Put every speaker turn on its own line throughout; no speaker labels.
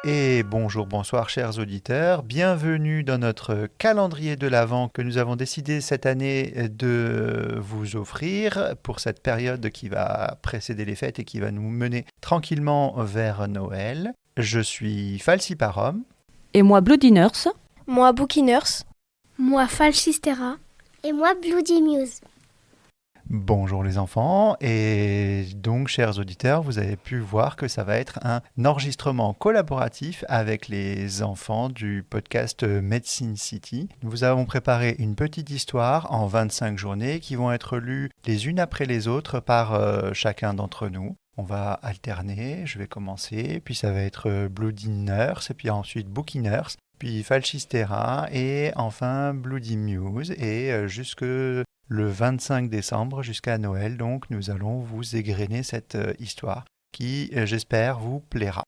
Et bonjour, bonsoir chers auditeurs, bienvenue dans notre calendrier de l'Avent que nous avons décidé cette année de vous offrir pour cette période qui va précéder les fêtes et qui va nous mener tranquillement vers Noël. Je suis Falsiparum.
Et moi, Bloody Nurse.
Moi, Bookie Nurse.
Moi, Falchistera.
Et moi, Bloody Muse.
Bonjour les enfants, et donc chers auditeurs, vous avez pu voir que ça va être un enregistrement collaboratif avec les enfants du podcast Medicine City. Nous avons préparé une petite histoire en 25 journées qui vont être lues les unes après les autres par chacun d'entre nous. On va alterner, je vais commencer, puis ça va être Bloody Nurse, et puis ensuite Bookie Nurse, puis Falchistera, et enfin Bloody Muse, et jusque le 25 décembre jusqu'à Noël, donc nous allons vous égrener cette histoire qui, j'espère, vous plaira.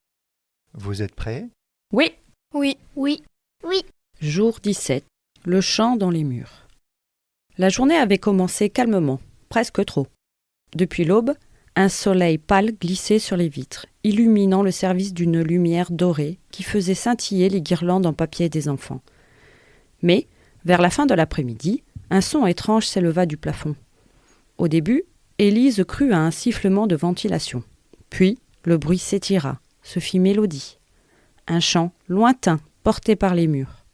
Vous êtes prêts ?
Oui.
Oui.
Oui.
Jour 17. Le chant dans les murs. La journée avait commencé calmement, presque trop. Depuis l'aube, un soleil pâle glissait sur les vitres, illuminant le service d'une lumière dorée qui faisait scintiller les guirlandes en papier des enfants. Mais, vers la fin de l'après-midi, un son étrange s'éleva du plafond. Au début, Élise crut à un sifflement de ventilation. Puis, le bruit s'étira, se fit mélodie. Un chant lointain, porté par les murs.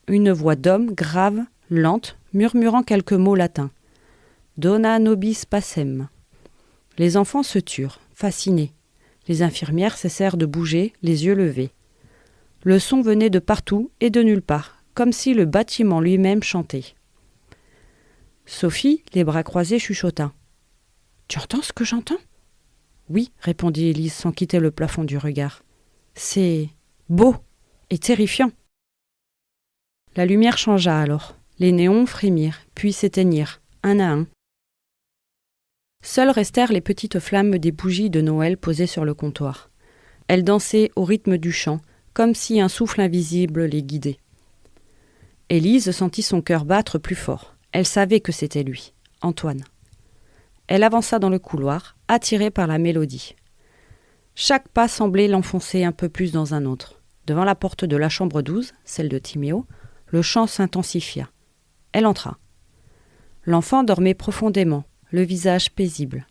Une voix d'homme grave, lente, murmurant quelques mots latins. « Dona nobis pacem ». Les enfants se turent, fascinés. Les infirmières cessèrent de bouger, les yeux levés. Le son venait de partout et de nulle part, comme si le bâtiment lui-même chantait. Sophie, les bras croisés, chuchota. « Tu entends ce que j'entends ?» ?»« Oui, répondit Élise sans quitter le plafond du regard. « C'est beau et terrifiant. » La lumière changea alors. Les néons frémirent, puis s'éteignirent, un à un. Seules restèrent les petites flammes des bougies de Noël posées sur le comptoir. Elles dansaient au rythme du chant, comme si un souffle invisible les guidait. Élise sentit son cœur battre plus fort. Elle savait que c'était lui, Antoine. Elle avança dans le couloir, attirée par la mélodie. Chaque pas semblait l'enfoncer un peu plus dans un autre. Devant la porte de la chambre 12, celle de Timéo, le chant s'intensifia. Elle entra. L'enfant dormait profondément, le visage paisible.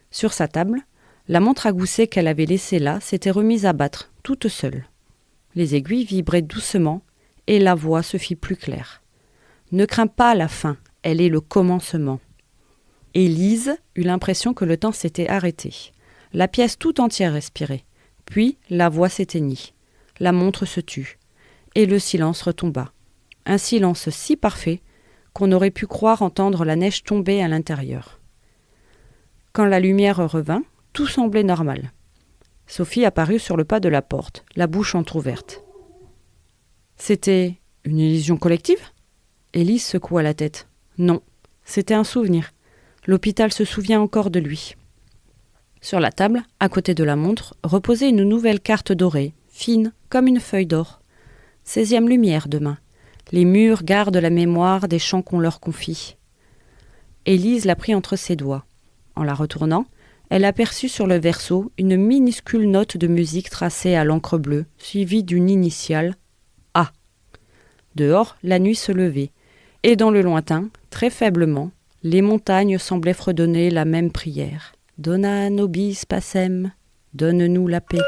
Sur sa table, la montre à gousset qu'elle avait laissée là s'était remise à battre, toute seule. Les aiguilles vibraient doucement et la voix se fit plus claire. Ne crains pas la fin, elle est le commencement. Élise eut l'impression que le temps s'était arrêté. La pièce tout entière respirait. Puis la voix s'éteignit. La montre se tut. Et le silence retomba. Un silence si parfait qu'on aurait pu croire entendre la neige tomber à l'intérieur. Quand la lumière revint, tout semblait normal. Sophie apparut sur le pas de la porte, la bouche entr'ouverte. C'était une illusion collective ? Élise secoua la tête. Non, c'était un souvenir. L'hôpital se souvient encore de lui. Sur la table, à côté de la montre, reposait une nouvelle carte dorée, fine comme une feuille d'or. 16e lumière demain. Les murs gardent la mémoire des chants qu'on leur confie. Élise la prit entre ses doigts. En la retournant, elle aperçut sur le verso une minuscule note de musique tracée à l'encre bleue, suivie d'une initiale A. Dehors, la nuit se levait. Et dans le lointain, très faiblement, les montagnes semblaient fredonner la même prière. « Dona nobis pacem » « Donne-nous la paix ».